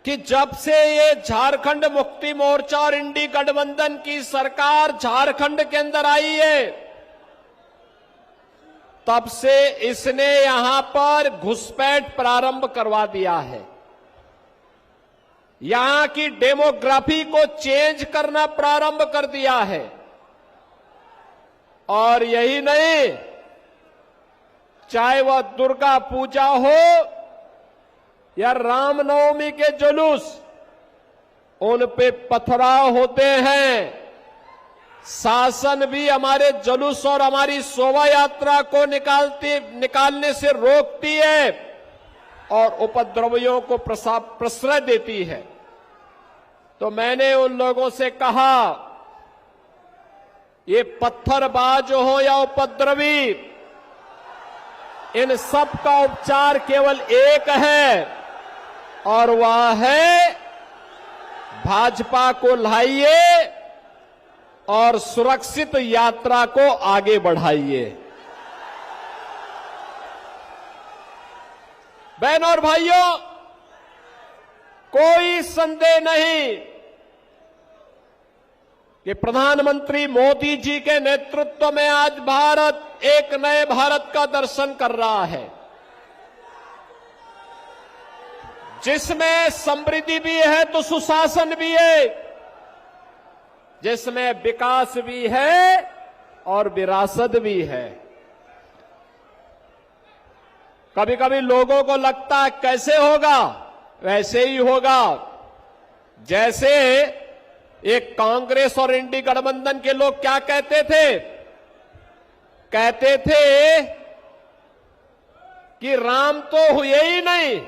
कि जब से ये झारखंड मुक्ति मोर्चा और इंडी गठबंधन की सरकार झारखंड के अंदर आई है, तब से इसने यहां पर घुसपैठ प्रारंभ करवा दिया है। यहां की डेमोग्राफी को चेंज करना प्रारंभ कर दिया है। और यही नहीं, चाहे वह दुर्गा पूजा हो या रामनवमी के जुलूस, उन पे पथराव होते हैं। शासन भी हमारे जुलूस और हमारी शोभा यात्रा को निकालने से रोकती है और उपद्रवियों को प्रश्रय देती है। तो मैंने उन लोगों से कहा, ये पत्थरबाज हो या उपद्रवी, इन सब का उपचार केवल एक है, और वह है भाजपा को लाइए और सुरक्षित यात्रा को आगे बढ़ाइए। बहनों और भाइयों, कोई संदेह नहीं कि प्रधानमंत्री मोदी जी के नेतृत्व में आज भारत एक नए भारत का दर्शन कर रहा है, जिसमें समृद्धि भी है तो सुशासन भी है, जिसमें विकास भी है और विरासत भी है। कभी कभी लोगों को लगता है कैसे होगा, वैसे ही होगा जैसे एक कांग्रेस और इंडी गठबंधन के लोग क्या कहते थे, कहते थे कि राम तो हुए ही नहीं।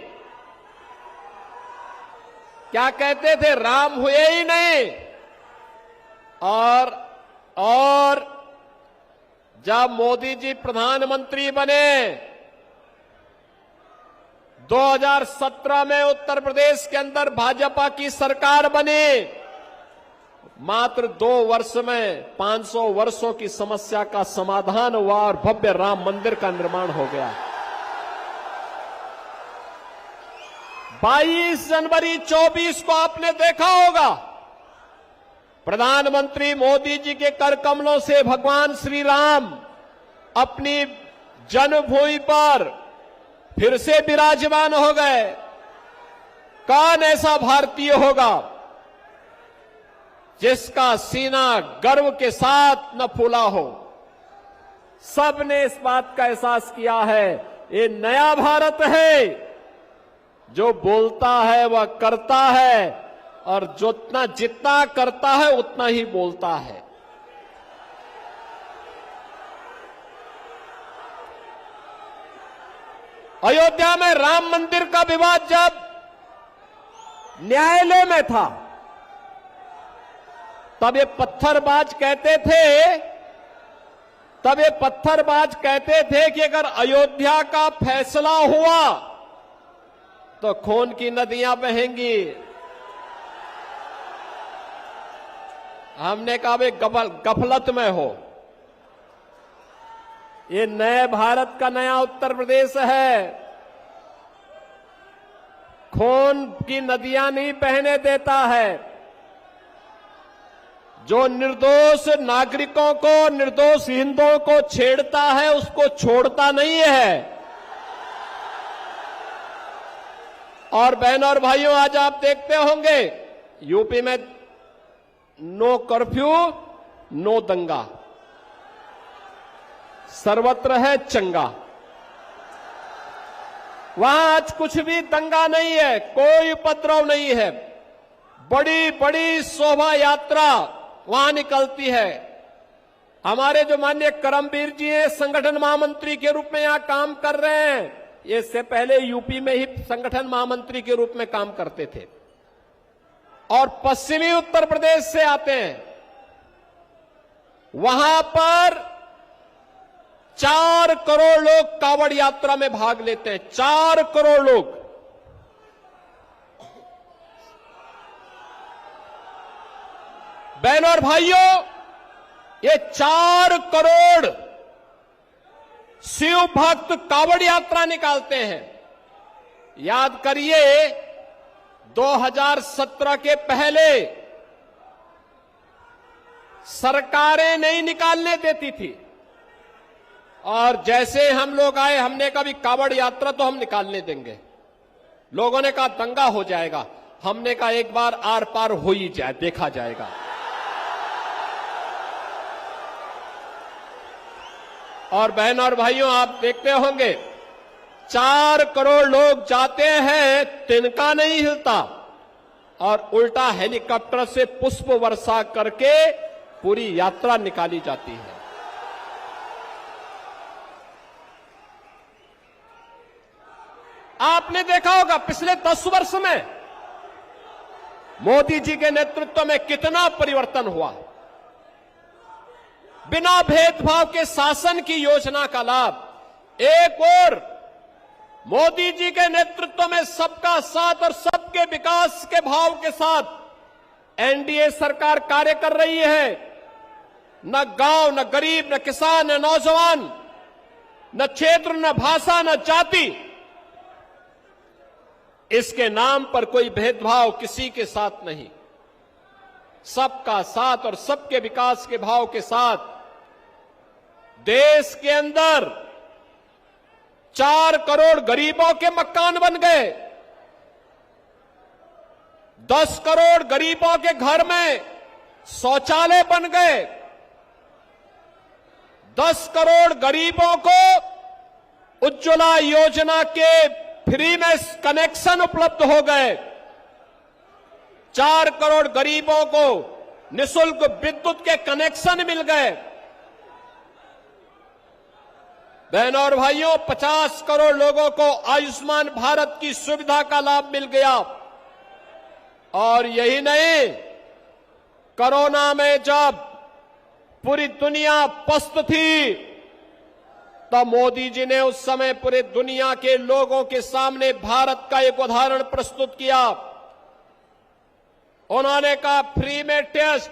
क्या कहते थे? राम हुए ही नहीं। और जब मोदी जी प्रधानमंत्री बने 2017 में, उत्तर प्रदेश के अंदर भाजपा की सरकार बनी, मात्र 2 वर्ष में 500 वर्षों की समस्या का समाधान हुआ और भव्य राम मंदिर का निर्माण हो गया। 22 जनवरी 24 को आपने देखा होगा, प्रधानमंत्री मोदी जी के कर कमलों से भगवान श्री राम अपनी जन्मभूमि पर फिर से विराजमान हो गए। कौन ऐसा भारतीय होगा जिसका सीना गर्व के साथ न फूला हो? सबने इस बात का एहसास किया है, ये नया भारत है, जो बोलता है वह करता है, और जितना करता है उतना ही बोलता है। अयोध्या में राम मंदिर का विवाद जब न्यायालय में था, तब ये पत्थरबाज कहते थे कि अगर अयोध्या का फैसला हुआ तो खून की नदियां बहेंगी। हमने कहा वे गफलत में हो, ये नए भारत का नया उत्तर प्रदेश है, खून की नदियां नहीं बहने देता है। जो निर्दोष नागरिकों को, निर्दोष हिंदुओं को छेड़ता है, उसको छोड़ता नहीं है। और बहनों और भाइयों, आज आप देखते होंगे यूपी में नो कर्फ्यू, नो दंगा, सर्वत्र है चंगा। वहां आज कुछ भी दंगा नहीं है, कोई उपद्रव नहीं है। बड़ी बड़ी शोभा यात्रा वहां निकलती है। हमारे जो माननीय करमवीर जी हैं, संगठन महामंत्री के रूप में यहां काम कर रहे हैं, ये इससे पहले यूपी में ही संगठन महामंत्री के रूप में काम करते थे और पश्चिमी उत्तर प्रदेश से आते हैं। वहां पर 4 करोड़ लोग कांवड़ यात्रा में भाग लेते हैं। 4 करोड़ लोग। बहनों और भाइयों, ये 4 करोड़ शिव भक्त कांवड़ यात्रा निकालते हैं। याद करिए, 2017 के पहले सरकारें नहीं निकालने देती थी, और जैसे हम लोग आए हमने कहा भी कावड़ यात्रा तो हम निकालने देंगे। लोगों ने कहा दंगा हो जाएगा। हमने कहा एक बार आर पार हो ही जाए, देखा जाएगा। और बहन और भाइयों, आप देखते होंगे 4 करोड़ लोग जाते हैं, तिनका नहीं हिलता, और उल्टा हेलीकॉप्टर से पुष्प वर्षा करके पूरी यात्रा निकाली जाती है। आपने देखा होगा पिछले 10 वर्ष में मोदी जी के नेतृत्व में कितना परिवर्तन हुआ। बिना भेदभाव के शासन की योजना का लाभ। एक और मोदी जी के नेतृत्व में सबका साथ और सबके विकास के भाव के साथ एनडीए सरकार कार्य कर रही है। न गांव, न गरीब, न किसान, न नौजवान, न क्षेत्र, न भाषा, न जाति, इसके नाम पर कोई भेदभाव किसी के साथ नहीं। सबका साथ और सबके विकास के भाव के साथ देश के अंदर 4 करोड़ गरीबों के मकान बन गए। 10 करोड़ गरीबों के घर में शौचालय बन गए। 10 करोड़ गरीबों को उज्ज्वला योजना के फ्री में कनेक्शन उपलब्ध हो गए। 4 करोड़ गरीबों को निःशुल्क विद्युत के कनेक्शन मिल गए। बहनों और भाइयों, 50 करोड़ लोगों को आयुष्मान भारत की सुविधा का लाभ मिल गया। और यही नहीं, कोरोना में जब पूरी दुनिया पस्त थी, तब मोदी जी ने उस समय पूरे दुनिया के लोगों के सामने भारत का एक उदाहरण प्रस्तुत किया। उन्होंने कहा फ्री में टेस्ट,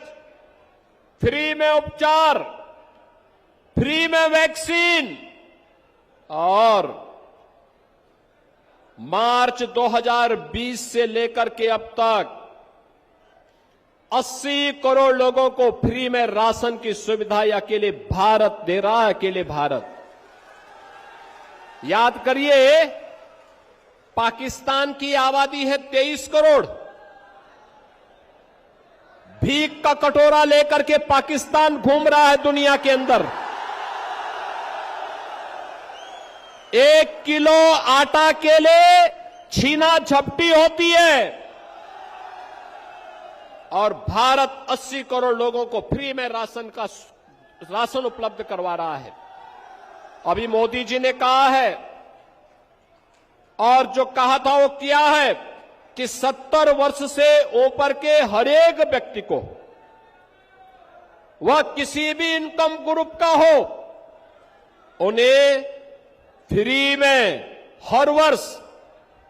फ्री में उपचार, फ्री में वैक्सीन। और मार्च 2020 से लेकर के अब तक 80 करोड़ लोगों को फ्री में राशन की सुविधा अकेले भारत दे रहा है। अकेले भारत। याद करिए, पाकिस्तान की आबादी है 23 करोड़। भीख का कटोरा लेकर के पाकिस्तान घूम रहा है दुनिया के अंदर। 1 किलो आटा के लिए छीना झपटी होती है, और भारत 80 करोड़ लोगों को फ्री में राशन उपलब्ध करवा रहा है। अभी मोदी जी ने कहा है, और जो कहा था वो किया है, कि 70 वर्ष से ऊपर के हर एक व्यक्ति को, वह किसी भी इनकम ग्रुप का हो, उन्हें फ्री में हर वर्ष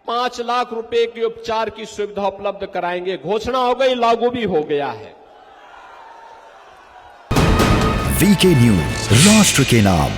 5 लाख रुपए के उपचार की सुविधा उपलब्ध कराएंगे। घोषणा हो गई, लागू भी हो गया है। वीके न्यूज, राष्ट्र के नाम।